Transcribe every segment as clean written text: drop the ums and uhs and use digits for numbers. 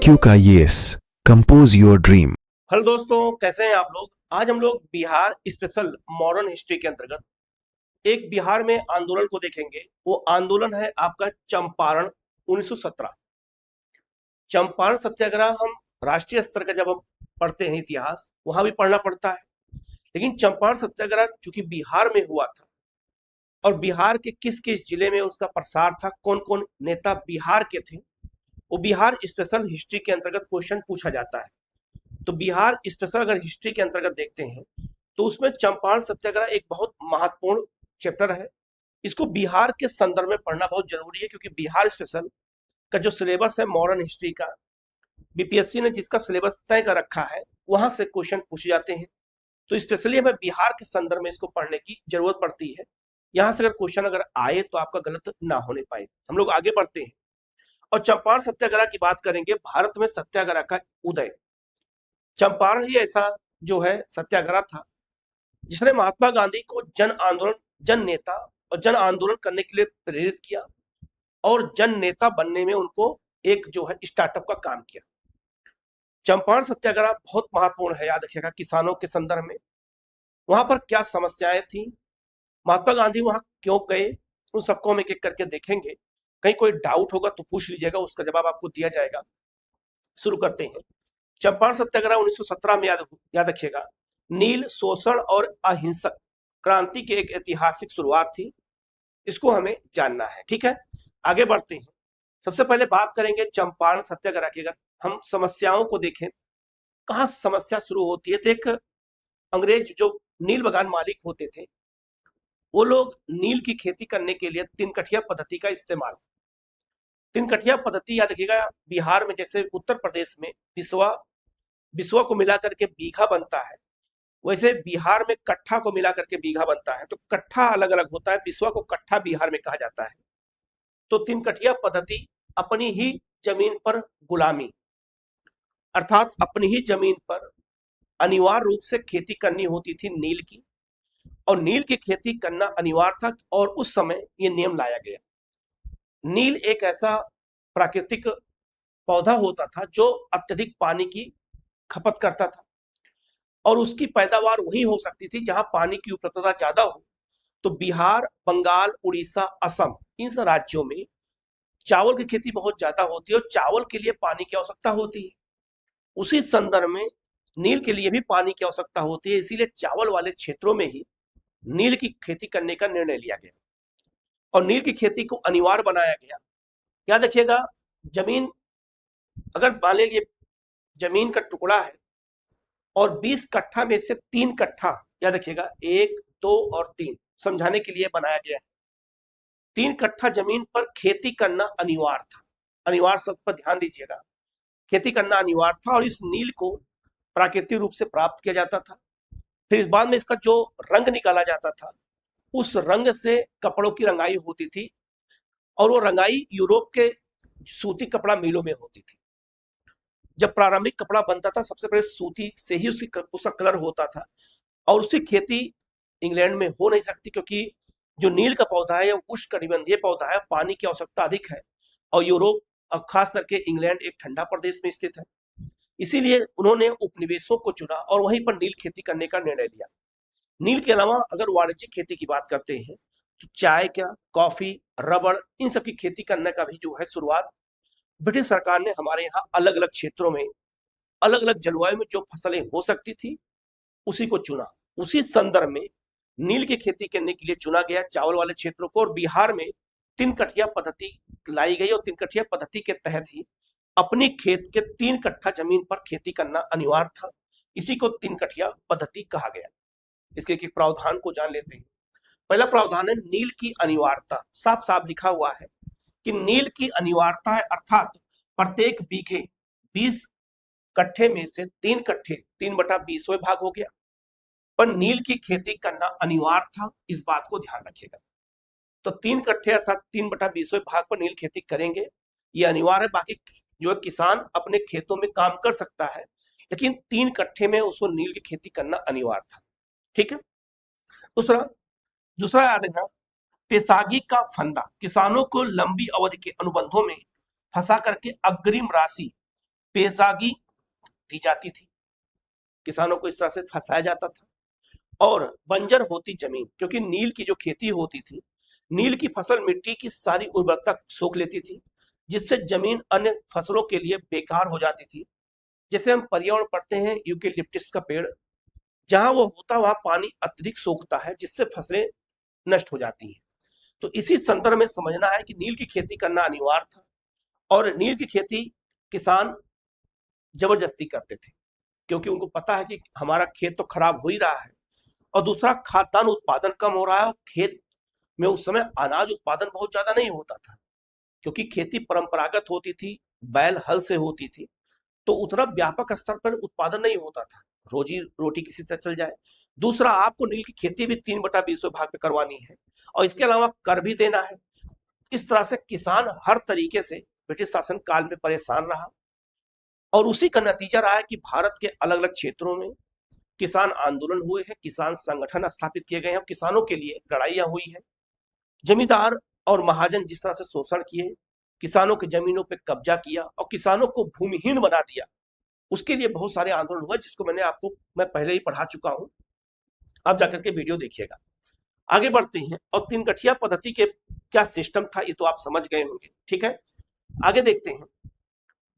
IQ का yes compose your dream. Hello दोस्तों, कैसे हैं आप लोग। आज हम लोग बिहार स्पेशल मॉडर्न हिस्ट्री के अंतर्गत एक बिहार में आंदोलन को देखेंगे। वो आंदोलन है आपका चंपारण 1917। चंपारण सत्याग्रह हम राष्ट्रीय स्तर का जब हम पढ़ते हैं इतिहास, वहां भी पढ़ना पड़ता है, लेकिन चंपारण सत्याग्रह चूंकि बिहार में हुआ था और बिहार के किस किस जिले में उसका प्रसार था, कौन कौन नेता बिहार के थे, वो बिहार स्पेशल हिस्ट्री के अंतर्गत क्वेश्चन पूछा जाता है। तो बिहार स्पेशल अगर हिस्ट्री के अंतर्गत देखते हैं तो उसमें चंपारण सत्याग्रह एक बहुत महत्वपूर्ण चैप्टर है। इसको बिहार के संदर्भ में पढ़ना बहुत जरूरी है, क्योंकि बिहार स्पेशल का जो सिलेबस है मॉडर्न हिस्ट्री का, बीपीएससी ने जिसका सिलेबस तय कर रखा है, वहां से क्वेश्चन पूछे जाते हैं। तो स्पेशली हमें बिहार के संदर्भ में इसको पढ़ने की जरूरत पड़ती है। यहाँ से अगर क्वेश्चन अगर आए तो आपका गलत ना होने पाए। हम लोग आगे बढ़ते हैं और चंपारण सत्याग्रह की बात करेंगे। भारत में सत्याग्रह का उदय, चंपारण ही ऐसा जो है सत्याग्रह था जिसने महात्मा गांधी को जन आंदोलन, जन नेता और जन आंदोलन करने के लिए प्रेरित किया और जन नेता बनने में उनको एक जो है स्टार्टअप का काम किया। चंपारण सत्याग्रह बहुत महत्वपूर्ण है, याद रखिएगा, किसानों के संदर्भ में। वहां पर क्या समस्याएं थी, महात्मा गांधी वहां क्यों गए, उन सबको हम एक एक करके देखेंगे। कहीं कोई डाउट होगा तो पूछ लीजिएगा, उसका जवाब आपको दिया जाएगा। शुरू करते हैं। चंपारण सत्याग्रह 1917 में याद रखिएगा, नील शोषण और अहिंसक क्रांति की एक ऐतिहासिक शुरुआत थी। इसको हमें जानना है, ठीक है। आगे बढ़ते हैं। सबसे पहले बात करेंगे चंपारण सत्याग्रह की। अगर हम समस्याओं को देखें, कहाँ समस्या शुरू होती है, तो एक अंग्रेज जो नील बगान मालिक होते थे, वो लोग नील की खेती करने के लिए तीन कठिया पद्धति का इस्तेमाल। तीन कठिया पद्धति याद रखिएगा, बिहार में जैसे उत्तर प्रदेश में बिस्वा बिस्वा को मिला करके बीघा बनता है, वैसे बिहार में कट्ठा को मिला करके बीघा बनता है। तो कट्ठा अलग अलग होता है, बिस्वा को कट्ठा बिहार में कहा जाता है। तो तीन कठिया पद्धति, अपनी ही जमीन पर गुलामी, अर्थात अपनी ही जमीन पर अनिवार्य रूप से खेती करनी होती थी नील की, और नील की खेती करना अनिवार्य था। और उस समय ये नियम लाया गया। नील एक ऐसा प्राकृतिक पौधा होता था जो अत्यधिक पानी की खपत करता था, और उसकी पैदावार वही हो सकती थी जहां पानी की उपलब्धता ज्यादा हो। तो बिहार, बंगाल, उड़ीसा, असम, इन सब राज्यों में चावल की खेती बहुत ज्यादा होती है और चावल के लिए पानी की आवश्यकता होती है। उसी संदर्भ में नील के लिए भी पानी की आवश्यकता होती है, इसीलिए चावल वाले क्षेत्रों में ही नील की खेती करने का निर्णय लिया गया और नील की खेती को अनिवार्य बनाया गया। याद रखिएगा, जमीन अगर मान लीजिए जमीन का टुकड़ा है और 20 कट्ठा में से 3 कट्ठा, याद रखिएगा 1, 2 और 3 समझाने के लिए बनाया गया है, 3 कट्ठा जमीन पर खेती करना अनिवार्य था। अनिवार्य शब्द पर ध्यान दीजिएगा, खेती करना अनिवार्य था और इस नील को प्राकृतिक रूप से प्राप्त किया जाता था। फिर इस बाद में इसका जो रंग निकाला जाता था, उस रंग से कपड़ों की रंगाई होती थी, और वो रंगाई यूरोप के सूती कपड़ा मिलों में होती थी। जब प्रारंभिक कपड़ा बनता था, सबसे पहले सूती से ही उसका कलर होता था, और उसकी खेती इंग्लैंड में हो नहीं सकती, क्योंकि जो नील का पौधा है वो उष्णकटिबंधीय पौधा है, पानी की आवश्यकता अधिक है, और यूरोप और खास करके इंग्लैंड एक ठंडा प्रदेश में स्थित है। इसीलिए उन्होंने उपनिवेशों को चुना और वहीं पर नील खेती करने का निर्णय लिया। नील के अलावा अगर वाणिज्यिक खेती की बात करते हैं तो चाय का, कॉफी, रबड़, इन सब की खेती करने का भी जो है शुरुआत ब्रिटिश सरकार ने हमारे यहाँ अलग अलग क्षेत्रों में, अलग अलग जलवायु में जो फसलें हो सकती थी उसी को चुना। उसी संदर्भ में नील की खेती करने के लिए चुना गया चावल वाले क्षेत्रों को, और बिहार में तीन कठिया पद्धति लाई गई, और तीन कठिया पद्धति के तहत ही अपनी खेत के 3 कट्ठा जमीन पर खेती करना अनिवार्य था। इसी को तीन कठिया पद्धति कहा गया। इसके एक प्रावधान को जान लेते हैं। पहला प्रावधान है नील की अनिवार्यता। साफ साफ लिखा हुआ है कि नील की अनिवार्यता है, अर्थात प्रत्येक बीघे 20 कट्ठे में से 3 कट्ठे 3/20 भाग हो गया, पर नील की खेती करना अनिवार्य था। इस बात को ध्यान रखिएगा। तो 3 कट्ठे अर्थात 3/20 भाग पर नील खेती करेंगे, ये अनिवार्य है। बाकी जो है किसान अपने खेतों में काम कर सकता है, लेकिन 3 कट्ठे में उसको नील की खेती करना अनिवार्य था, ठीक है। दूसरा दूसरा याद रखना, पेशागी का फंदा, किसानों को लंबी अवधि के अनुबंधों में फंसा करके अग्रिम राशि पेशागी दी जाती थी, किसानों को इस तरह से फंसाया जाता था। और बंजर होती जमीन, क्योंकि नील की जो खेती होती थी, नील की फसल मिट्टी की सारी उर्वरकता सोख लेती थी, जिससे जमीन अन्य फसलों के लिए बेकार हो जाती थी। जैसे हम पर्यावरण पढ़ते हैं, यूकेलिप्टस का पेड़ जहां वो होता वहां पानी अत्यधिक सोखता है, जिससे फसलें नष्ट हो जाती हैं। तो इसी संदर्भ में समझना है कि नील की खेती करना अनिवार्य था, और नील की खेती किसान जबरदस्ती करते थे, क्योंकि उनको पता है कि हमारा खेत तो खराब हो ही रहा है, और दूसरा खाद्यान्न उत्पादन कम हो रहा है, और खेत में उस समय अनाज उत्पादन बहुत ज्यादा नहीं होता था, क्योंकि खेती परंपरागत होती थी, बैल हल से होती थी, तो उतना व्यापक स्तर पर उत्पादन नहीं होता था, रोजी रोटी किसी तरह चल जाए। दूसरा, आपको नील की खेती भी 3/20 भाग पे करवानी है, और इसके अलावा कर भी देना है। इस तरह से किसान हर तरीके से ब्रिटिश शासन काल में परेशान रहा, और उसी का नतीजा रहा है कि भारत के अलग अलग क्षेत्रों में किसान आंदोलन हुए हैं, किसान संगठन स्थापित किए गए हैं, किसानों के लिए लड़ाइयां हुई है। जमींदार और महाजन जिस तरह से शोषण किए, किसानों की जमीनों पर कब्जा किया और किसानों को भूमिहीन बना दिया, उसके लिए बहुत सारे आंदोलन हुए, जिसको मैं पहले ही पढ़ा चुका हूं। आप जाकर के वीडियो देखिएगा। आगे बढ़ते हैं, और तीन गठिया पद्धति के क्या सिस्टम था ये तो आप समझ गए होंगे, ठीक है। आगे देखते हैं,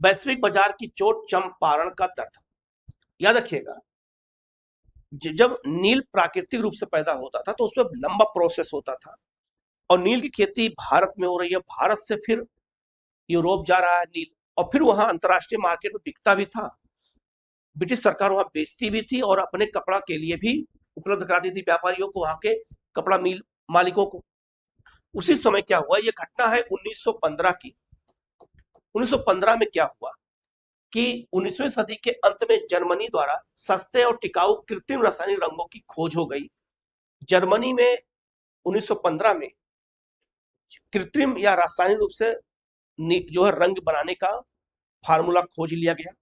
वैश्विक बाजार की चोट चंपारण का दर्द। याद रखिएगा, जब नील प्राकृतिक रूप से पैदा होता था तो उसमें लंबा प्रोसेस होता था, और नील की खेती भारत में हो रही है, भारत से फिर यूरोप जा रहा है नील, और फिर वहां अंतरराष्ट्रीय मार्केट में बिकता भी था, ब्रिटिश सरकार वहां बेचती भी थी और अपने कपड़ा के लिए भी उपलब्ध कराती थी व्यापारियों को, वहां के कपड़ा मिल मालिकों को। उसी समय क्या हुआ, ये घटना है 1915 की। 1915 में क्या हुआ कि 19वीं सदी के अंत में जर्मनी द्वारा सस्ते और टिकाऊ कृत्रिम रासायनिक रंगों की खोज हो गई। जर्मनी में 1915 में कृत्रिम या रासायनिक रूप से जो है रंग बनाने का फार्मूला खोज लिया गया।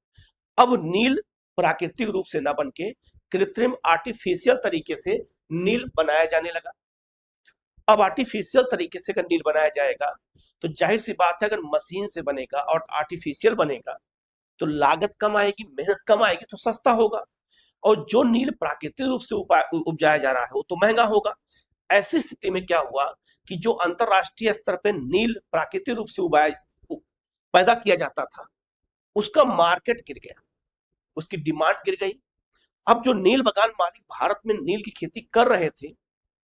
अब नील प्राकृतिक रूप से न बन के कृत्रिम आर्टिफिशियल तरीके से नील बनाया जाने लगा। अब आर्टिफिशियल तरीके से अगर नील बनाया जाएगा तो जाहिर सी बात है, अगर मशीन से बनेगा और आर्टिफिशियल बनेगा तो लागत कम आएगी, मेहनत कम आएगी, तो सस्ता होगा, और जो नील प्राकृतिक रूप से उपजाया जा रहा है वो तो महंगा होगा। ऐसी स्थिति में क्या हुआ कि जो अंतरराष्ट्रीय स्तर पर नील प्राकृतिक रूप से पैदा किया जाता था, उसका मार्केट गिर गया, उसकी डिमांड गिर गई। अब जो नील बगान मालिक भारत में नील की खेती कर रहे थे,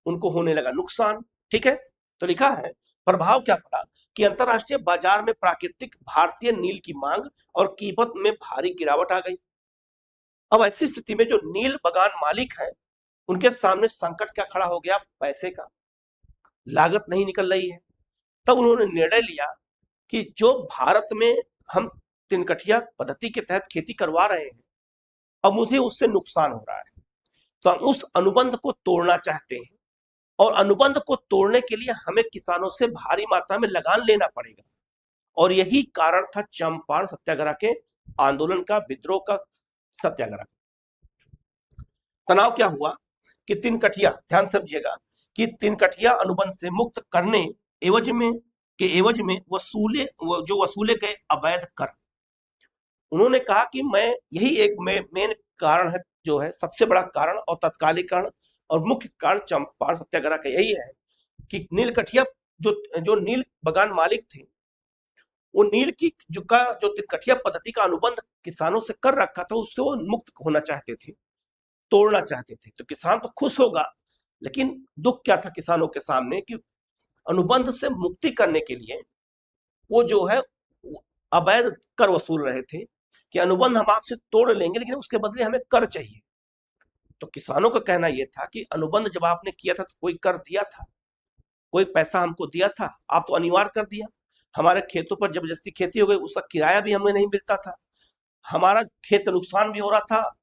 उनको होने लगा नुकसान, ठीक है। तो लिखा है, प्रभाव क्या पड़ा कि अंतरराष्ट्रीय बाजार में प्राकृतिक भारतीय नील की मांग और कीमत में भारी गिरावट आ गई। अब ऐसी स्थिति में जो नील बगान मालिक है, उनके सामने संकट क्या खड़ा हो गया, पैसे का, लागत नहीं निकल रही है। तब उन्होंने निर्णय लिया कि जो भारत में हम तिनकठिया पद्धति के तहत खेती करवा रहे हैं, अब मुझे उससे नुकसान हो रहा है, तो हम उस अनुबंध को तोड़ना चाहते हैं, और अनुबंध को तोड़ने के लिए हमें किसानों से भारी मात्रा में लगान लेना पड़ेगा। और यही कारण था चंपारण सत्याग्रह के आंदोलन का, विद्रोह का, सत्याग्रह। तनाव क्या हुआ कि तिनकठिया, ध्यान समझिएगा, कि तिनकठिया अनुबंध से मुक्त करने एवज में वसूले गए अवैध कर। उन्होंने कहा कि मैं यही एक मेन कारण है, जो है सबसे बड़ा कारण और तत्कालिक कारण और मुख्य कारण चंपारण सत्याग्रह का यही है कि नीलकठिया जो नील बगान मालिक थे, वो नील की जो तिनकठिया पद्धति का अनुबंध किसानों से कर रखा था, उससे वो मुक्त होना चाहते थे, तोड़ना चाहते थे। तो किसान तो खुश होगा, लेकिन दुख क्या था किसानों के सामने कि अनुबंध से मुक्ति करने के लिए वो जो है अवैध कर वसूल रहे थे, कि अनुबंध हम आपसे तोड़ लेंगे लेकिन उसके बदले हमें कर चाहिए। तो किसानों का कहना यह था कि अनुबंध जब आपने किया था तो कोई कर दिया था, कोई पैसा हमको दिया था, आप तो अनिवार्य कर दिया। हमारे खेतों पर जबरदस्ती खेती हो गई, उसका किराया भी हमें नहीं मिलता था, हमारा खेत का नुकसान भी हो रहा था,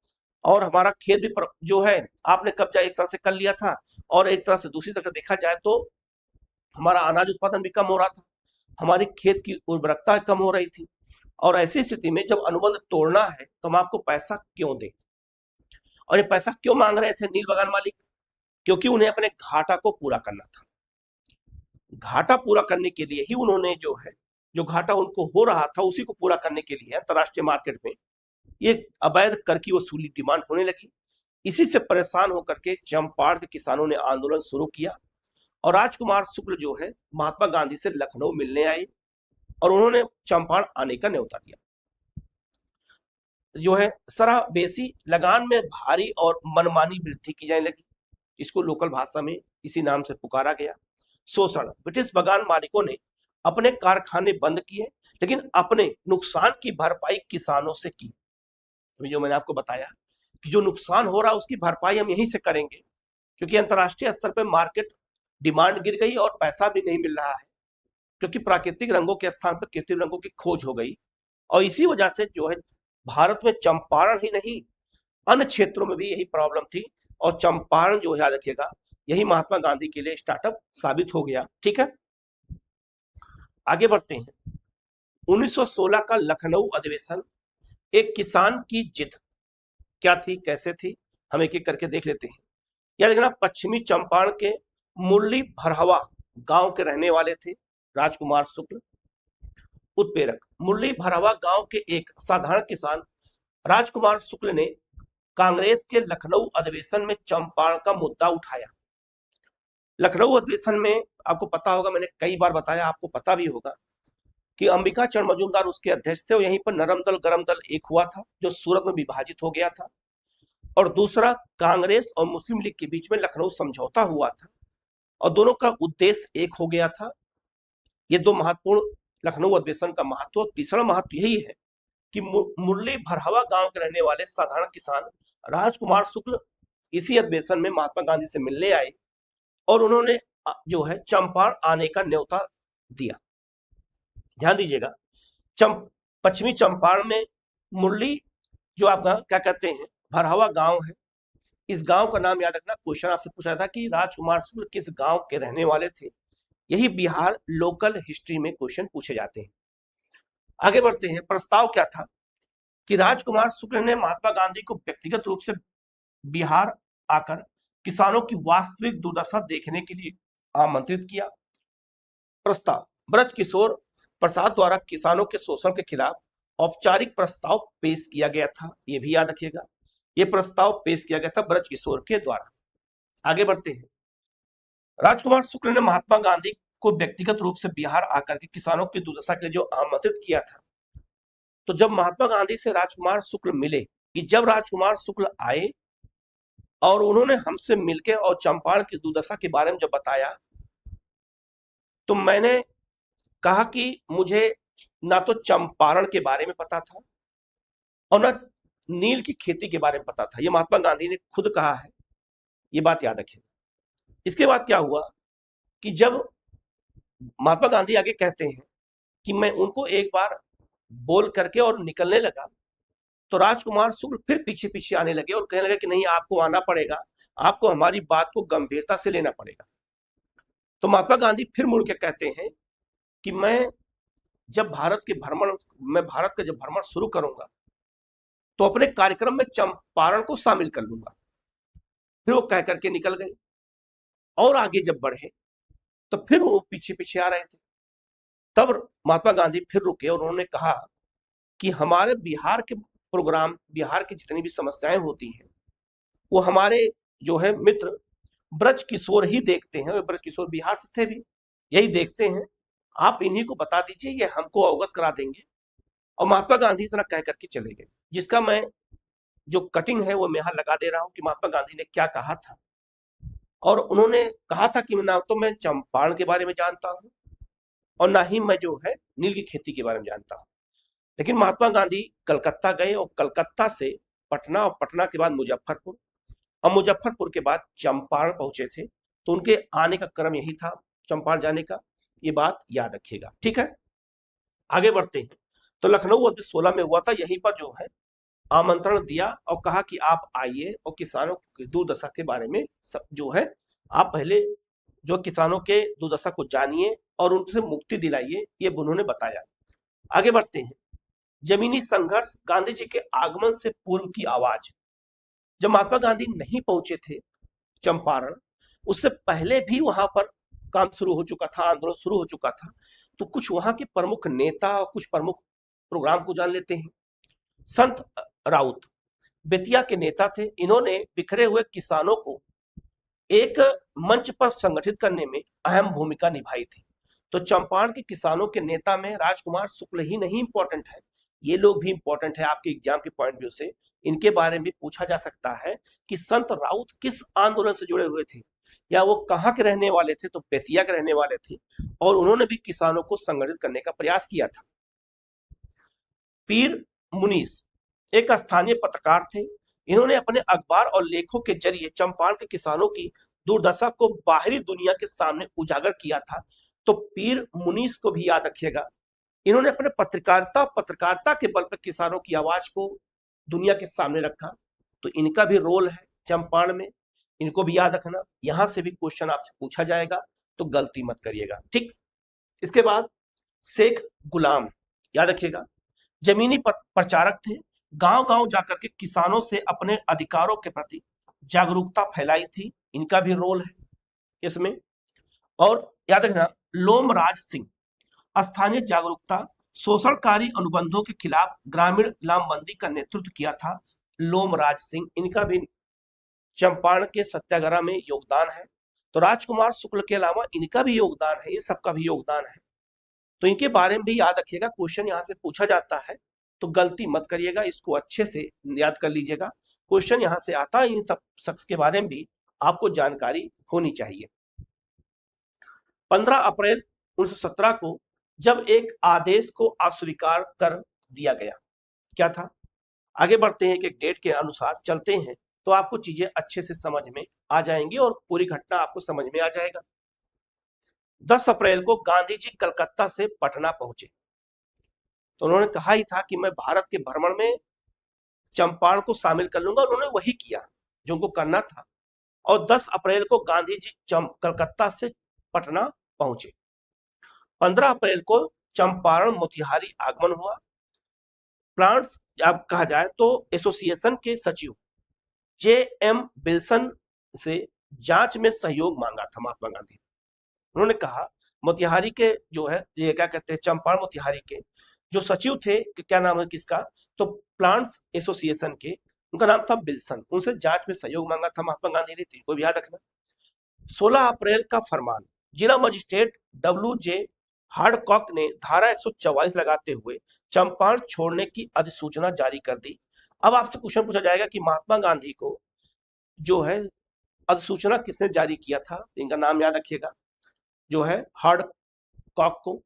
और हमारा खेत भी जो है आपने कब्जा एक तरह से कर लिया था, और एक तरह से दूसरी तरह देखा जाए तो हमारा अनाज उत्पादन भी कम हो रहा था, हमारी खेत की उर्वरकता कम हो रही थी। और ऐसी स्थिति में जब अनुबंध तोड़ना है तो हम आपको पैसा क्यों दें? और ये पैसा क्यों मांग रहे थे नील बगान मालिक? क्योंकि उन्हें अपने घाटा को पूरा करना था। घाटा पूरा करने के लिए ही उन्होंने जो है जो घाटा उनको हो रहा था उसी को पूरा करने के लिए अंतर्राष्ट्रीय मार्केट में ये अवैध कर की वसूली डिमांड होने लगी। इसी से परेशान होकर के चंपारण के किसानों ने आंदोलन शुरू किया और राजकुमार शुक्ल जो है महात्मा गांधी से लखनऊ मिलने आए और उन्होंने चंपारण आने का न्योता दिया। जो है सरा बेसी लगान में भारी और मनमानी वृद्धि की जाने लगी। इसको लोकल भाषा में इसी नाम से पुकारा गया। शोषण, ब्रिटिश बगान मालिकों ने अपने कारखाने बंद किए लेकिन अपने नुकसान की भरपाई किसानों से की। जो मैंने आपको बताया कि जो नुकसान हो रहा है उसकी भरपाई हम यहीं से करेंगे, क्योंकि अंतर्राष्ट्रीय स्तर पर मार्केट डिमांड गिर गई और पैसा भी नहीं मिल रहा है, क्योंकि प्राकृतिक रंगों के स्थान पर कृत्रिम रंगों की खोज हो गई। और इसी वजह से जो है भारत में चंपारण ही नहीं अन्य क्षेत्रों में भी यही प्रॉब्लम थी और चंपारण जो याद रखिएगा यही महात्मा गांधी के लिए स्टार्टअप साबित हो गया। ठीक है, आगे बढ़ते हैं। 1916 का लखनऊ अधिवेशन, एक किसान की जिद क्या थी, कैसे थी, हम एक एक करके देख लेते हैं। याद रखना, पश्चिमी चंपारण के मुरली भरहवा गांव के रहने वाले थे राजकुमार शुक्ल। उत्प्रेरक, मुरली भरहवा गांव के एक साधारण किसान राजकुमार शुक्ल ने कांग्रेस के लखनऊ अधिवेशन में चंपारण का मुद्दा उठाया। लखनऊ अधिवेशन में आपको पता होगा, मैंने कई बार बताया, आपको पता भी होगा कि अंबिका चरण मजूमदार उसके अध्यक्ष थे और यहीं पर नरम दल गरम दल एक हुआ था जो सूरत में विभाजित हो गया था, और दूसरा कांग्रेस और मुस्लिम लीग के बीच में लखनऊ समझौता हुआ था और दोनों का उद्देश्य एक हो गया था। ये दो महत्वपूर्ण लखनऊ अधिवेशन का महत्व। तीसरा महत्व यही है कि मुरली भरहवा गांव के रहने वाले साधारण किसान राजकुमार शुक्ल इसी अधिवेशन में महात्मा गांधी से मिलने आए और उन्होंने जो है चंपारण आने का न्योता दिया। ध्यान दीजिएगा, पश्चिमी चंपारण में मुरली जो आपका क्या कहते हैं भरहवा गांव है, इस गांव का नाम याद रखना। क्वेश्चन आपसे पूछा था कि राजकुमार शुक्ल किस गांव के रहने वाले थे, यही बिहार लोकल हिस्ट्री में क्वेश्चन पूछे जाते हैं। आगे बढ़ते हैं। प्रस्ताव क्या था कि राजकुमार शुक्ल ने महात्मा गांधी को व्यक्तिगत रूप से बिहार आकर किसानों की वास्तविक दुर्दशा देखने के लिए आमंत्रित किया। प्रस्ताव, ब्रजकिशोर प्रसाद द्वारा किसानों के शोषण के खिलाफ औपचारिक प्रस्ताव पेश किया गया था। यह भी याद रखिएगा, यह प्रस्ताव पेश किया गया था ब्रजकिशोर के द्वारा। आगे बढ़ते हैं। राजकुमार शुक्ल ने महात्मा गांधी को व्यक्तिगत रूप से बिहार आकर के किसानों की दुर्दशा के लिए जो आमंत्रित किया था, तो जब महात्मा गांधी से राजकुमार शुक्ल मिले, कि जब राजकुमार शुक्ल आए और उन्होंने हमसे मिलकर और चंपारण की दुर्दशा के बारे में जब बताया, तो मैंने कहा कि मुझे ना तो चंपारण के बारे में पता था और ना नील की खेती के बारे में पता था। ये महात्मा गांधी ने खुद कहा है, ये बात याद रखिएगा। इसके बाद क्या हुआ कि जब महात्मा गांधी आगे कहते हैं कि मैं उनको एक बार बोल करके और निकलने लगा, तो राजकुमार शुक्ल फिर पीछे पीछे आने लगे और कहने लगे कि नहीं, आपको आना पड़ेगा, आपको हमारी बात को गंभीरता से लेना पड़ेगा। तो महात्मा गांधी फिर मुड़ के कहते हैं कि मैं भारत का जब भ्रमण शुरू करूंगा तो अपने कार्यक्रम में चंपारण को शामिल कर लूंगा। फिर वो कह करके निकल गए और आगे जब बढ़े तो फिर वो पीछे पीछे आ रहे थे। तब महात्मा गांधी फिर रुके और उन्होंने कहा कि हमारे बिहार के प्रोग्राम, बिहार की जितनी भी समस्याएं होती हैं वो हमारे जो है मित्र ब्रजकिशोर ही देखते हैं। ब्रजकिशोर बिहार से थे भी, यही देखते हैं, आप इन्हीं को बता दीजिए, ये हमको अवगत करा देंगे। और महात्मा गांधी इतना कह करके चले गए, जिसका मैं जो कटिंग है वो मैं यहाँ लगा दे रहा हूँ कि महात्मा गांधी ने क्या कहा था। और उन्होंने कहा था कि ना तो मैं चंपारण के बारे में जानता हूँ और ना ही मैं जो है नील की खेती के बारे में जानता हूँ। लेकिन महात्मा गांधी कलकत्ता गए और कलकत्ता से पटना और पटना के बाद मुजफ्फरपुर और मुजफ्फरपुर के बाद चंपारण पहुंचे थे। तो उनके आने का क्रम यही था, चंपारण जाने का। ये बात याद रखिएगा, ठीक है। आगे बढ़ते हैं। तो लखनऊ 16 में हुआ था, यहीं पर जो है आमंत्रण दिया और कहा कि आप आइए और किसानों की दुर्दशा के बारे में जो है आप पहले जो किसानों के दुर्दशा को जानिए और उनसे मुक्ति दिलाइए, ये उन्होंने बताया। आगे बढ़ते हैं। जमीनी संघर्ष, गांधी जी के आगमन से पूर्व की आवाज। जब महात्मा गांधी नहीं पहुंचे थे चंपारण, उससे पहले भी वहां पर काम शुरू हो चुका था, आंदोलन शुरू हो चुका था। तो कुछ वहां के प्रमुख नेता और कुछ प्रमुख प्रोग्राम को जान लेते हैं। संत राउत बेतिया के नेता थे। इन्होंने बिखरे हुए किसानों को एक मंच पर संगठित करने में अहम भूमिका निभाई थी। तो चंपारण के किसानों के नेता में राजकुमार शुक्ल ही नहीं इंपॉर्टेंट है, ये लोग भी इंपॉर्टेंट है आपके एग्जाम के पॉइंट व्यू से। इनके बारे में पूछा जा सकता है कि संत राउत किस आंदोलन से जुड़े हुए थे या वो कहाँ के रहने वाले थे। तो बेतिया के रहने वाले थे और उन्होंने भी किसानों को संगठित करने का प्रयास किया था। पीर मुनीस एक स्थानीय पत्रकार थे। इन्होंने अपने अखबार और लेखों के जरिए चंपारण के किसानों की दुर्दशा को बाहरी दुनिया के सामने उजागर किया था। तो पीर मुनीस को भी याद रखिएगा, इन्होंने अपने पत्रकारिता के बल पर किसानों की आवाज को दुनिया के सामने रखा। तो इनका भी रोल है चंपारण में, इनको भी याद रखना। यहां से भी क्वेश्चन आपसे पूछा जाएगा, तो गलती मत करिएगा, ठीक। इसके बाद शेख गुलाम, याद रखिएगा, जमीनी प्रचारक थे। गांव गांव जाकर के किसानों से अपने अधिकारों के प्रति जागरूकता फैलाई थी, इनका भी रोल है इसमें। और याद रखना, लोमराज सिंह स्थानीय जागरूकता, शोषणकारी अनुबंधों के खिलाफ ग्रामीण लामबंदी का नेतृत्व किया था लोमराज सिंह, इनका भी चंपारण के सत्याग्रह में योगदान है। तो राजकुमार शुक्ल के अलावा इनका भी योगदान है, इन सबका भी योगदान है। तो इनके बारे में भी याद रखिएगा, क्वेश्चन यहां से पूछा जाता है, तो गलती मत करिएगा, इसको अच्छे से याद कर लीजिएगा। क्वेश्चन यहां से आता है, इन सब शख्स के बारे में भी आपको जानकारी होनी चाहिए। 15 अप्रैल 1917 को जब एक आदेश को अस्वीकार कर दिया गया, क्या था? आगे बढ़ते हैं कि एक डेट के अनुसार चलते हैं, तो आपको चीजें अच्छे से समझ में आ जाएंगी और पूरी घटना आपको समझ में आ जाएगा। 10 अप्रैल को गांधी जी कलकत्ता से पटना पहुंचे। तो उन्होंने कहा ही था कि मैं भारत के भ्रमण में चंपारण को शामिल कर लूंगा, उन्होंने वही किया जो उनको करना था। और 10 अप्रैल को गांधी जी कलकत्ता से पटना पहुंचे। 15 अप्रैल को चंपारण मोतिहारी आगमन हुआ। प्लांट्स अब कहा जाए तो एसोसिएशन के सचिव J.M. विल्सन से जांच में सहयोग मांगा था महात्मा गांधी। उन्होंने कहा मोतिहारी के जो है, ये क्या कहते हैं, चंपारण मोतिहारी के जो सचिव थे, क्या नाम है किसका, तो प्लांट्स एसोसिएशन के, उनका नाम था विल्सन, उनसे जांच में सहयोग मांगा था महात्मा गांधी ने, इनको भी याद रखना। 16 अप्रैल का फरमान, जिला मजिस्ट्रेट W.J. हार्डकॉक ने धारा 144 लगाते हुए चंपारण छोड़ने की अधिसूचना जारी कर दी। अब आपसे क्वेश्चन पूछा जाएगा कि महात्मा गांधी को जो है अधिसूचना किसने जारी किया था, इनका नाम याद रखिएगा, जो है हार्डकॉक को।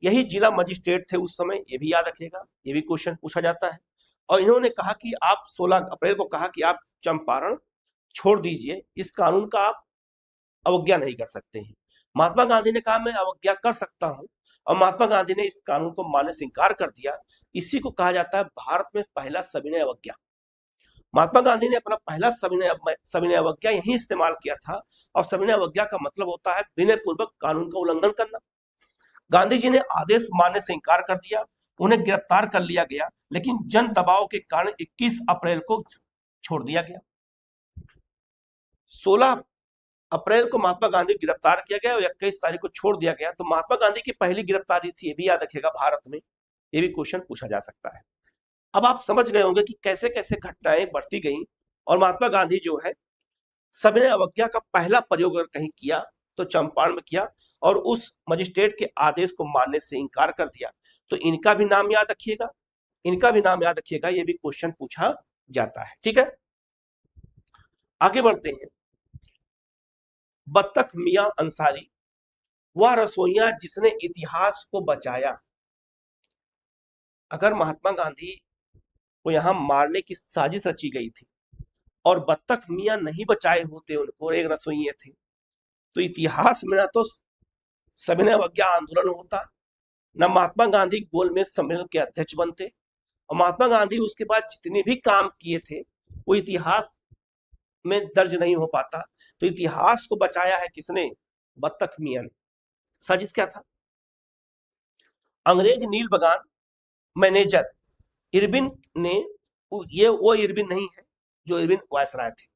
यही जिला मजिस्ट्रेट थे उस समय, ये भी याद रखिएगा, ये भी क्वेश्चन पूछा जाता है। और इन्होंने कहा कि आप 16 अप्रैल को कहा कि आप चंपारण छोड़ दीजिए, इस कानून का आप अवज्ञा नहीं कर सकते हैं। महात्मा गांधी ने कहा मैं अवज्ञा कर सकता हूं, और महात्मा गांधी ने इस कानून को मानने से इनकार कर दिया। इसी को कहा जाता है भारत में पहला सविनय अवज्ञा। महात्मा गांधी ने अपना पहला सविनय अवज्ञा यही इस्तेमाल किया था, और सविनय अवज्ञा का मतलब होता है विनय पूर्वक कानून का उल्लंघन करना। गांधी जी ने आदेश मानने से इनकार कर दिया, उन्हें गिरफ्तार कर लिया गया, लेकिन जन दबाव के कारण 21 अप्रैल को छोड़ दिया गया। 16 अप्रैल को महात्मा गांधी गिरफ्तार किया गया और 21 तारीख को छोड़ दिया गया। तो महात्मा गांधी की पहली गिरफ्तारी थी, ये भी याद रखिएगा भारत में, ये भी क्वेश्चन पूछा जा सकता है। अब आप समझ गए होंगे कि कैसे कैसे घटनाएं बढ़ती गई, और महात्मा गांधी जो है सविनय अवज्ञा का पहला प्रयोग अगर कहीं किया तो चंपारण में किया, और उस मजिस्ट्रेट के आदेश को मानने से इनकार कर दिया। तो इनका भी नाम याद रखिएगा, इनका भी नाम याद रखिएगा, ये भी क्वेश्चन पूछा जाता है, ठीक है। आगे बढ़ते हैं। बत्तख मियां अंसारी, वह रसोइया जिसने इतिहास को बचाया। अगर महात्मा गांधी को यहां मारने की साजिश रची गई थी और बत्तख मियां नहीं बचाए होते उनको, एक रसोइये थे, तो इतिहास में ना तो सविनय अवज्ञा आंदोलन होता, न महात्मा गांधी गोलमेज सम्मेलन के अध्यक्ष बनते, और महात्मा गांधी उसके बाद जितने भी काम किए थे वो इतिहास में दर्ज नहीं हो पाता। तो इतिहास को बचाया है किसने? बत्तख मियां ने। साजिश क्या था? अंग्रेज नील बगान मैनेजर इरविन ने, ये वो इरविन नहीं है जो इरविन वायसराय थे,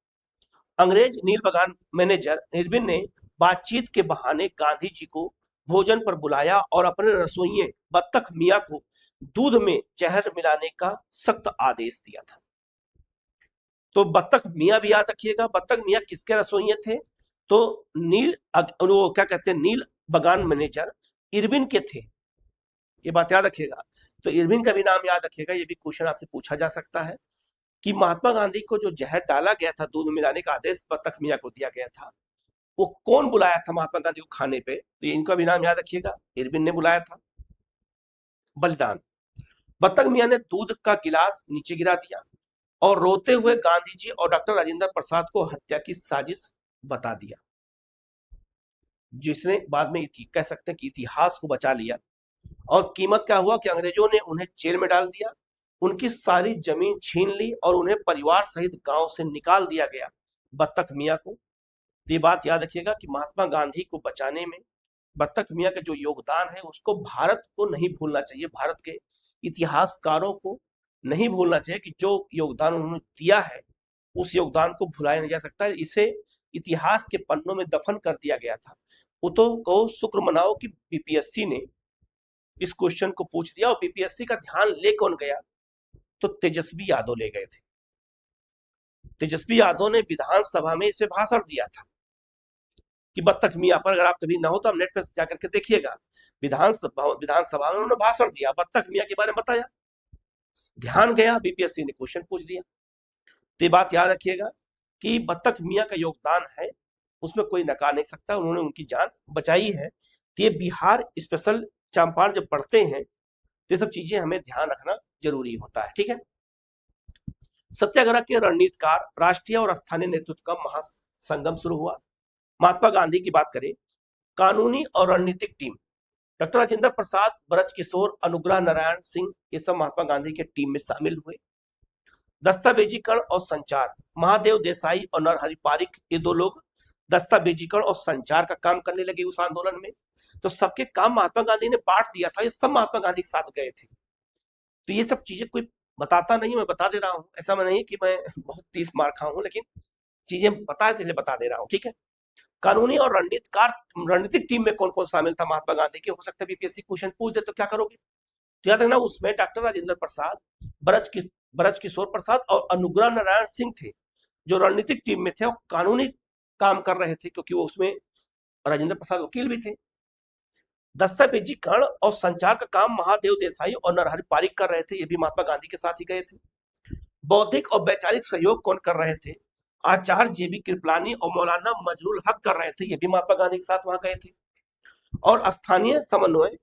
अंग्रेज नील बगान मैनेजर इरविन ने बातचीत के बहाने गांधी जी को भोजन पर बुलाया और अपने रसोइये बत्तख मियाँ को दूध में जहर मिलाने का सख्त आदेश दिया था। तो बत्तख मियाँ भी याद रखिएगा, बत्तख मियाँ किसके रसोइये थे? तो वो क्या कहते हैं, नील बगान मैनेजर इरविन के थे। ये बात याद रखिएगा। तो इरविन का भी नाम याद रखिएगा, ये भी क्वेश्चन आपसे पूछा जा सकता है कि महात्मा गांधी को जो जहर डाला गया था, दूध मिलाने का आदेश बत्तख मियाँ को दिया गया था, वो कौन बुलाया था महात्मा गांधी को खाने पे? तो इनका भी नाम याद रखिएगा, इरविन ने बुलाया था। बलिदान, बत्तख मियाँ ने दूध का गिलास नीचे गिरा दिया और रोते हुए गांधी जी और डॉक्टर राजेंद्र प्रसाद को हत्या की साजिश बता दिया, जिसने बाद में कह सकते हैं कि इतिहास को बचा लिया। और कीमत क्या हुआ कि अंग्रेजों ने उन्हें जेल में डाल दिया, उनकी सारी जमीन छीन ली और उन्हें परिवार सहित गांव से निकाल दिया गया, बत्तख मियाँ को। तो ये बात याद रखिएगा कि महात्मा गांधी को बचाने में बत्तख मियाँ का जो योगदान है उसको भारत को नहीं भूलना चाहिए, भारत के इतिहासकारों को नहीं भूलना चाहिए कि जो योगदान उन्होंने दिया है उस योगदान को भुलाया नहीं जा सकता। इसे इतिहास के पन्नों में दफन कर दिया गया था। वो तो को शुक्र मनाओ कि बीपीएससी ने इस क्वेश्चन को पूछ दिया, और बीपीएससी का ध्यान ले कौन गया? तो तेजस्वी यादव ले गए थे। तेजस्वी यादव ने विधानसभा में इस पे भाषण दिया था कि बत्तख मियाँ पर, अगर आप कभी ना हो तो आप नेट पर जाकर के देखिएगा, विधानसभा में उन्होंने भाषण दिया, बत्तख मियाँ के बारे में बताया, ध्यान गया, बीपीएससी ने क्वेश्चन पूछ दिया। तो ये बात याद रखिएगा कि बत्तख मियाँ का योगदान है, उसमें कोई नकार नहीं सकता, उन्होंने उनकी जान बचाई है। तो ये बिहार स्पेशल चंपारण जब पढ़ते हैं तो ये सब चीजें हमें ध्यान रखना जरूरी होता है, ठीक है। सत्याग्रह के रणनीतिकार, राष्ट्रीय और स्थानीय नेतृत्व का महासंगम शुरू हुआ। महात्मा गांधी की बात करें, कानूनी और रणनीतिक टीम, डॉक्टर राजेंद्र प्रसाद, ब्रजकिशोर, अनुग्रह नारायण सिंह, ये सब महात्मा गांधी के टीम में शामिल हुए। दस्तावेजीकरण और संचार, महादेव देसाई और नरहरि पारिक, ये दो लोग दस्तावेजीकरण और संचार का काम करने लगे उस आंदोलन में। तो सबके काम महात्मा गांधी ने बांट दिया था, ये सब महात्मा गांधी के साथ गए थे। तो ये सब चीजें कोई बताता नहीं, मैं बता दे रहा हूँ, ऐसा मैं नहीं कि मैं बहुत 30 मार खाऊं हूं, लेकिन चीजें पता है इसलिए बता दे रहा हूँ, ठीक है। कानूनी और रणनीतिक टीम में कौन कौन शामिल था महात्मा गांधी के? हो सकता है बीपीएससी क्वेश्चन पूछ दे तो क्या करोगे? तो याद रखना, उसमें डॉक्टर राजेंद्र प्रसाद, ब्रजकिशोर प्रसाद और अनुग्रह नारायण सिंह थे जो रणनीतिक टीम में थे और कानूनी काम कर रहे थे, क्योंकि वो उसमें राजेंद्र प्रसाद वकील भी थे। दस्तावेजीकरण और संचार का काम महादेव देसाई और नरहरि पारिक कर रहे थे, ये भी महात्मा गांधी के साथ ही गए थे। बौद्धिक और वैचारिक सहयोग कौन कर रहे थे? आचार्य जेबी कृपलानी और मौलाना मजरुल हक कर रहे थे, ये भी महात्मा गांधी के साथ वहां गए थे। और स्थानीय समन्वय,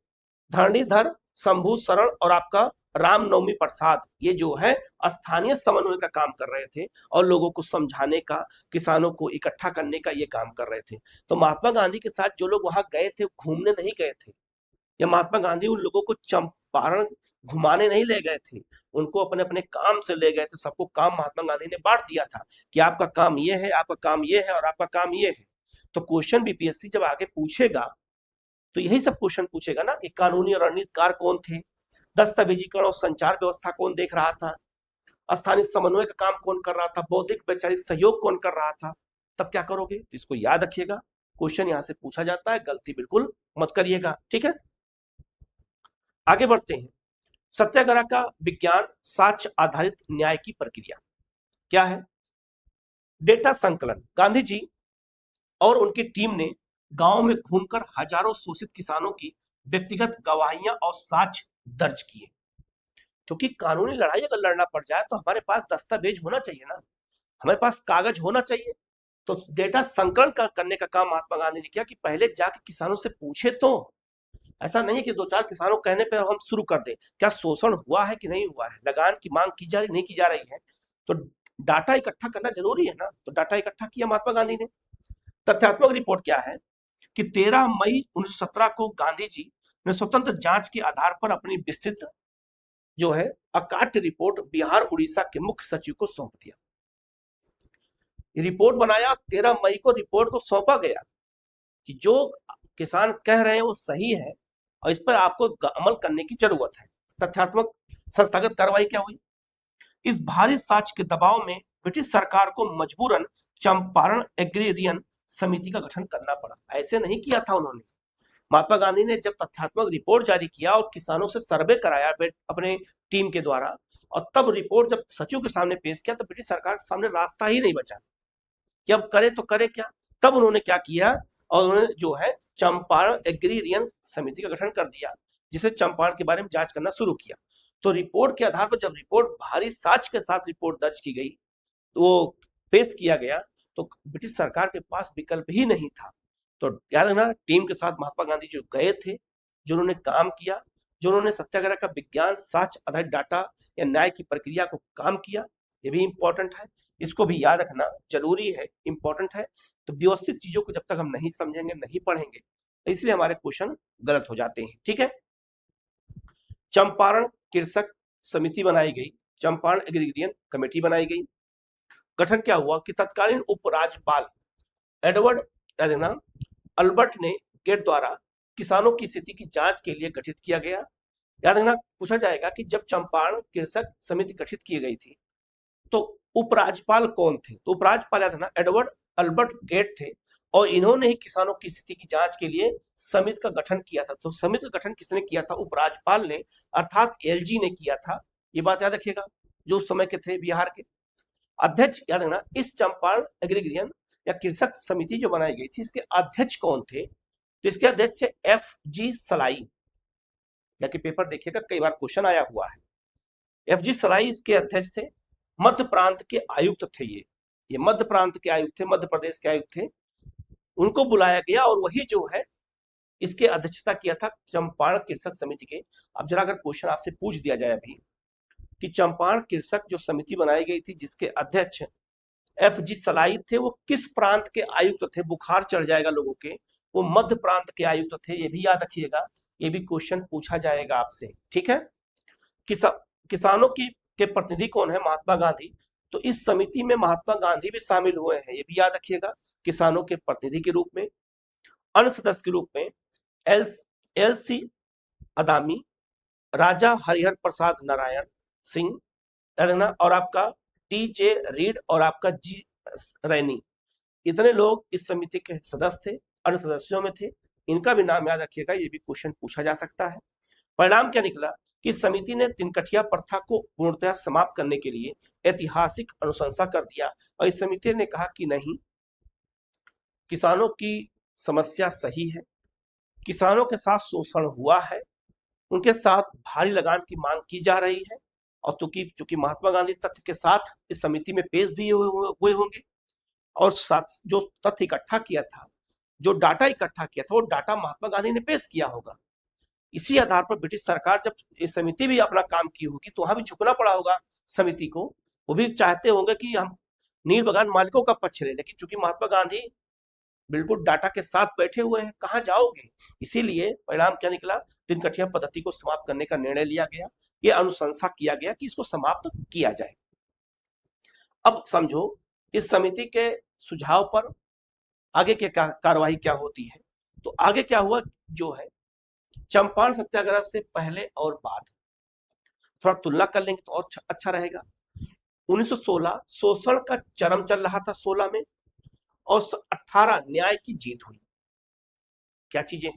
धरणीधर, शंभू शरण और आपका रामनवमी प्रसाद, ये जो है स्थानीय समन्वय का काम कर रहे थे और लोगों को समझाने का, किसानों को इकट्ठा करने का ये काम कर रहे थे। तो महात्मा गांधी के साथ जो लोग वहां गए थे घूमने नहीं गए थे, या महात्मा गांधी उन लोगों को चंपारण घुमाने नहीं ले गए थे, उनको अपने अपने काम से ले गए थे। सबको काम महात्मा गांधी ने बांट दिया था कि आपका काम ये है, आपका काम ये है और आपका काम ये है। तो क्वेश्चन बीपीएससी जब आगे पूछेगा तो यही सब क्वेश्चन पूछेगा ना कि कानूनी और रणनीतिकार कौन थे, दस्तावेजीकरण और संचार व्यवस्था कौन देख रहा था, स्थानीय समन्वय का काम कौन कर रहा था, बौद्धिक वैचारिक सहयोग कौन कर रहा था, तब क्या करोगे? तो इसको याद रखिएगा, क्वेश्चन यहां से पूछा जाता है, गलती बिल्कुल मत करिएगा, ठीक है। आगे बढ़ते हैं। सत्याग्रह का विज्ञान, साक्ष्य आधारित न्याय की प्रक्रिया क्या है? डेटा संकलन, गांधी जी और उनकी टीम ने गांव में घूमकर हजारों शोषित किसानों की व्यक्तिगत गवाहियां और साक्ष्य दर्ज किए, क्योंकि कानूनी लड़ाई अगर लड़ना पड़ जाए तो हमारे पास दस्तावेज होना चाहिए ना, हमारे पास कागज होना चाहिए। तो डेटा संकलन करने का काम महात्मा गांधी ने किया कि पहले जाके किसानों से पूछे, तो ऐसा नहीं है कि दो चार किसानों कहने पर हम शुरू कर दें। क्या शोषण हुआ है कि नहीं हुआ है, लगान की मांग की जा रही नहीं की जा रही है, तो डाटा इकट्ठा करना जरूरी है ना। तो डाटा इकट्ठा किया महात्मा गांधी ने। तथ्यात्मक रिपोर्ट क्या है कि 13 मई 1917 को गांधी जी ने स्वतंत्र जांच के आधार पर अपनी विस्तृत जो है अकाट्य रिपोर्ट बिहार उड़ीसा के मुख्य सचिव को सौंप दिया। रिपोर्ट बनाया, 13 मई को रिपोर्ट को सौंपा गया कि जो किसान कह रहे हैं वो सही है और इस पर आपको अमल करने की जरूरत है। तथ्यात्मक संस्थागत कार्रवाई क्या हुई? इस भारी साक्ष्य के दबाव में ब्रिटिश सरकार को मजबूरन चंपारण एग्रेरियन समिति का गठन करना पड़ा। ऐसे नहीं किया था उन्होंने। महात्मा गांधी ने जब तथ्यात्मक रिपोर्ट जारी किया और किसानों से सर्वे कराया अपने टीम के द्वारा, और तब रिपोर्ट जब सचिव के सामने पेश किया तो ब्रिटिश सरकार के सामने रास्ता ही नहीं बचा कि अब करे तो करे क्या। तब उन्होंने क्या किया, और उन्होंने जो है चंपारण एग्रीरियन समिति का गठन कर दिया, जिसे चंपारण के बारे में जांच करना शुरू किया। तो रिपोर्ट के आधार पर जब रिपोर्ट भारी साक्ष्य के साथ रिपोर्ट दर्ज की गई, तो वो पेश किया गया, तो ब्रिटिश सरकार के पास विकल्प ही नहीं था। तो याद है ना, टीम के साथ महात्मा गांधी जो गए थे, जो उन्होंने काम किया, जो उन्होंने सत्याग्रह का विज्ञान, साक्ष्य आधारित डाटा या न्याय की प्रक्रिया को काम किया, ये भी इंपॉर्टेंट है। इसको भी याद रखना जरूरी है, इंपॉर्टेंट है। तो व्यवस्थित चीजों को जब तक हम नहीं समझेंगे, नहीं पढ़ेंगे, इसलिए हमारे क्वेश्चन गलत हो जाते हैं। ठीक है। चंपारण कृषक समिति बनाई गई, चंपारण एग्रीरियन कमेटी बनाई गई। गठन क्या हुआ कि तत्कालीन उपराज्यपाल एडवर्ड अल्बर्ट ने गेट द्वारा किसानों की स्थिति की जांच के लिए गठित किया गया। याद रखना, पूछा जाएगा कि जब चंपारण कृषक समिति गठित की गई थी तो उपराज्यपाल कौन थे। तो उपराज्यपाल याद रखना एडवर्ड अल्बर्ट गेट थे, और इन्होंने ही किसानों की स्थिति की जांच के लिए समिति का गठन किया था। तो समिति का गठन किसने किया था? उपराज्यपाल ने, अर्थात एलजी ने किया था। ये बात याद रखिएगा, जो उस समय के थे बिहार के अध्यक्ष। याद रखना, इस चंपारण एग्रीरियन या कृषक समिति जो बनाई गई थी, इसके अध्यक्ष कौन थे? तो इसके अध्यक्ष FG सलाई। जाके पेपर देखिएगा, कई बार क्वेश्चन आया हुआ है। FG सलाई इसके अध्यक्ष थे। मध्य प्रांत के आयुक्त थे। ये मध्य प्रांत के आयुक्त थे, मध्य प्रदेश के आयुक्त थे। उनको बुलाया गया और वही जो है इसके अध्यक्षता किया था चंपारण कृषक समिति के। अब जरा अगर क्वेश्चन आपसे पूछ दिया जाए अभी कि चंपारण कृषक जो समिति बनाई गई थी जिसके अध्यक्ष FG सलाई थे, वो किस प्रांत के आयुक्त थे? बुखार चढ़ जाएगा लोगों के। वो मध्य प्रांत के आयुक्त थे, ये भी याद रखिएगा, ये भी क्वेश्चन पूछा जाएगा आपसे। ठीक है। किसानों के प्रतिनिधि कौन है? महात्मा गांधी। तो इस समिति में महात्मा गांधी भी शामिल हुए हैं, ये भी याद रखिएगा, किसानों के प्रतिनिधि के रूप में। अन्य सदस्य के रूप में LC अदामी, राजा हरिहर प्रसाद नारायण सिंह, और आपका TJ रीड और आपका G रैनी, इतने लोग इस समिति के सदस्य थे, अन्य सदस्यों में थे। इनका भी नाम याद रखिएगा, ये भी क्वेश्चन पूछा जा सकता है। परिणाम क्या निकला कि समिति ने तिनकठिया प्रथा को पूर्णतः समाप्त करने के लिए ऐतिहासिक अनुशंसा कर दिया, और इस समिति ने कहा कि नहीं, किसानों की समस्या सही है, किसानों के साथ शोषण हुआ है, उनके साथ भारी लगान की मांग की जा रही है। और चूंकि महात्मा गांधी तथ्य के साथ इस समिति में पेश भी हुए होंगे, और साथ जो तथ्य इकट्ठा किया था, जो डाटा इकट्ठा किया था, वो डाटा महात्मा गांधी ने पेश किया होगा। इसी आधार पर ब्रिटिश सरकार जब ये समिति भी अपना काम की होगी तो वहां भी झुकना पड़ा होगा समिति को। वो भी चाहते होंगे कि हम नील बगान मालिकों का पक्ष लें, लेकिन चूंकि महात्मा गांधी बिल्कुल डाटा के साथ बैठे हुए हैं, कहां जाओगे। इसीलिए परिणाम क्या निकला? तिनकठिया पद्धति को समाप्त करने का निर्णय लिया गया, ये अनुशंसा किया गया कि इसको समाप्त किया जाए। अब समझो इस समिति के सुझाव पर आगे की कार्रवाई क्या होती है। तो आगे क्या हुआ, जो है चंपारण सत्याग्रह से पहले और बाद थोड़ा तुलना कर लेंगे तो और अच्छा रहेगा। 1916 शोषण का चरम चल रहा था 16 में, और 18 न्याय की जीत हुई। क्या चीजें?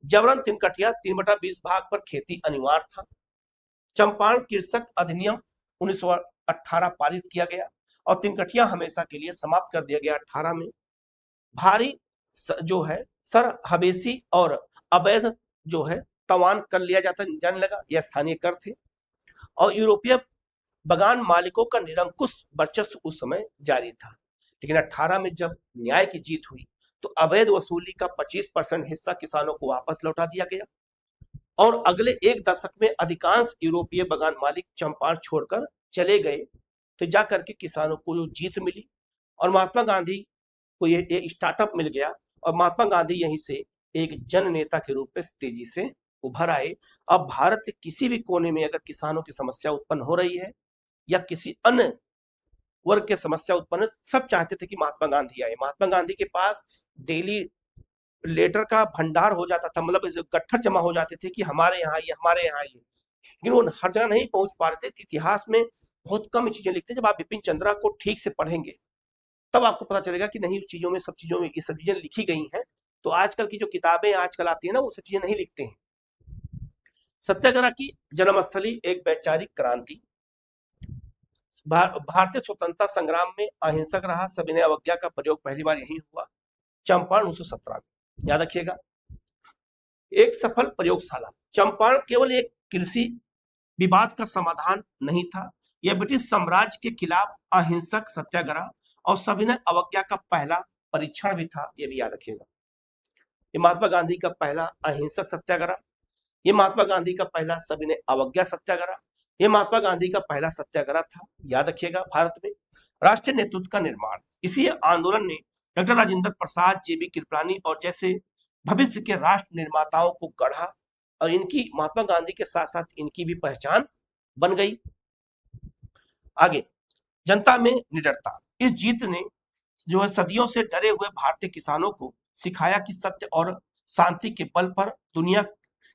जबरन तिनकठिया 3/20 भाग पर खेती अनिवार्य था। चंपारण कृषक अधिनियम 1918 पारित किया गया, और तिनकठिया हमेशा के लिए समाप्त कर दिया गया 18 में। भारी जो है सर हवेसी और अवैध जो है तवान कर लिया जाने लगा, यह स्थानीय कर थे। और यूरोपीय बगान मालिकों का निरंकुश वर्चस्व उस समय जारी था। लेकिन 18 में जब न्याय की जीत हुई तो अवैध वसूली का 25% हिस्सा किसानों को वापस लौटा दिया गया, और अगले एक दशक में अधिकांश यूरोपीय बगान मालिक चंपारण छोड़कर चले गए। तो जाकर के किसानों को जो जीत मिली, और महात्मा गांधी को ये स्टार्टअप मिल गया, और महात्मा गांधी यहीं से एक जन नेता के रूप में तेजी से उभर आए। अब भारत के किसी भी कोने में अगर किसानों की समस्या उत्पन्न हो रही है या किसी अन्य वर्ग की समस्या उत्पन्न, सब चाहते थे कि महात्मा गांधी आए। महात्मा गांधी के पास डेली लेटर का भंडार हो जाता था, मतलब गट्ठर जमा हो जाते थे कि हमारे यहाँ ये, हमारे यहाँ ये, लेकिन वो हर जगह नहीं पहुंच पा रहे थे। इतिहास में बहुत कम चीजें लिखते। जब आप बिपिन चंद्रा को ठीक से पढ़ेंगे तब आपको पता चलेगा कि नहीं, उस चीजों में, सब चीजों में ये सब चीजें लिखी गई हैं। तो आजकल की जो किताबें आजकल आती है ना, वो सब चीजें नहीं लिखते हैं। सत्याग्रह की जन्मस्थली एक वैचारिक क्रांति, भारतीय स्वतंत्रता संग्राम में अहिंसक रहा, सविनय अवज्ञा का प्रयोग पहली बार यही हुआ, चंपारण 1917 में। याद रखिएगा, एक सफल प्रयोगशाला। चंपारण केवल एक कृषि विवाद का समाधान नहीं था, यह ब्रिटिश साम्राज्य के खिलाफ अहिंसक सत्याग्रह और सविनय अवज्ञा का पहला परीक्षण भी था। यह भी याद रखिएगा, ये महात्मा गांधी का पहला अहिंसक सत्याग्रह, ये महात्मा गांधी का पहला सविनय अवज्ञा सत्याग्रह, ये महात्मा गांधी का पहला सत्याग्रह था। याद रखिएगा, भारत में राष्ट्रीय नेतृत्व का निर्माण, इसी आंदोलन ने डॉक्टर राजेंद्र प्रसाद, जेबी कृपलानी और जैसे भविष्य के राष्ट्र निर्माताओं को गढ़ा, और इनकी, महात्मा गांधी के साथ साथ इनकी भी पहचान बन गई। आगे, जनता में निडरता। इस जीत ने जो है सदियों से डरे हुए भारतीय किसानों को सिखाया कि सत्य और शांति के बल पर दुनिया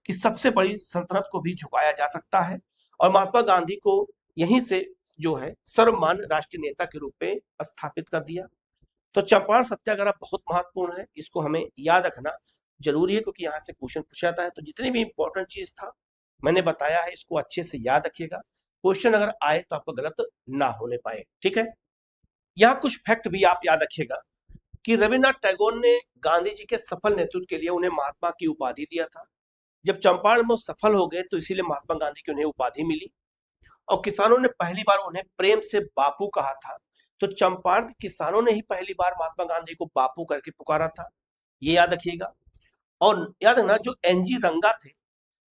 की सबसे बड़ी सल्तनत को भी झुकाया जा सकता है, और महात्मा गांधी को यहीं से जो है सर्वमान्य राष्ट्रीय नेता के रूप में स्थापित कर दिया। तो चंपारण सत्याग्रह बहुत महत्वपूर्ण है, इसको हमें याद रखना जरूरी है, क्योंकि यहाँ से क्वेश्चन पूछा जाता है। तो जितनी भी इंपॉर्टेंट चीज था मैंने बताया है, इसको अच्छे से याद रखिएगा, क्वेश्चन अगर आए तो आपको गलत ना होने पाए। ठीक है, यहाँ कुछ फैक्ट भी आप याद रखिएगा कि रविन्द्रनाथ टैगोर ने गांधी जी के सफल नेतृत्व के लिए उन्हें महात्मा की उपाधि दिया था। जब चंपारण में सफल हो गए तो इसीलिए महात्मा गांधी की उन्हें उपाधि मिली, और किसानों ने पहली बार उन्हें प्रेम से बापू कहा था। तो चंपारण के किसानों ने ही पहली बार महात्मा गांधी को बापू करके पुकारा था, ये याद रखिएगा। और याद रखना, जो एनजी रंगा थे,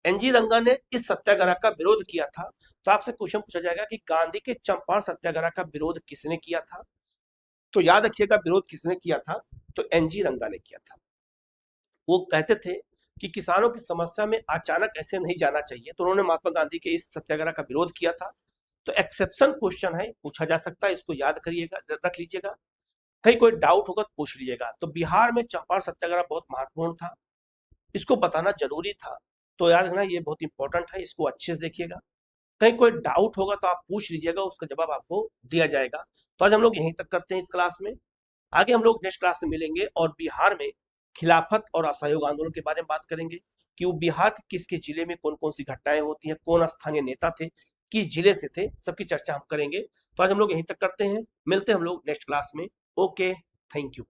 एनजी रंगा ने इस सत्याग्रह का विरोध किया था। तो आपसे क्वेश्चन पूछा जाएगा कि गांधी के चंपारण सत्याग्रह का विरोध किसने किया था? तो याद रखिएगा, विरोध किसने किया था? तो एनजी रंगा ने किया था। वो कहते थे कि किसानों की समस्या में अचानक ऐसे नहीं जाना चाहिए, तो उन्होंने महात्मा गांधी के इस सत्याग्रह का विरोध किया था। तो एक्सेप्शन क्वेश्चन है, पूछा जा सकता है, इसको याद करिएगा, रख लीजिएगा, कहीं कोई डाउट होगा तो पूछ लीजिएगा। तो बिहार में चंपारण सत्याग्रह बहुत महत्वपूर्ण था, इसको बताना जरूरी था। तो याद रखना, ये बहुत इंपॉर्टेंट है, इसको अच्छे से देखिएगा, कहीं कोई डाउट होगा तो आप पूछ लीजिएगा, उसका जवाब आपको दिया जाएगा। तो आज हम लोग यहीं तक करते हैं इस क्लास में, आगे हम लोग नेक्स्ट क्लास में मिलेंगे और बिहार में खिलाफत और असहयोग आंदोलन के बारे में बात करेंगे कि वो बिहार के किस किस जिले में कौन कौन सी घटनाएं होती हैं, कौन स्थानीय नेता थे, किस जिले से थे, सबकी चर्चा हम करेंगे। तो आज हम लोग यहीं तक करते हैं, मिलते हैं हम लोग नेक्स्ट क्लास में। Okay, thank you.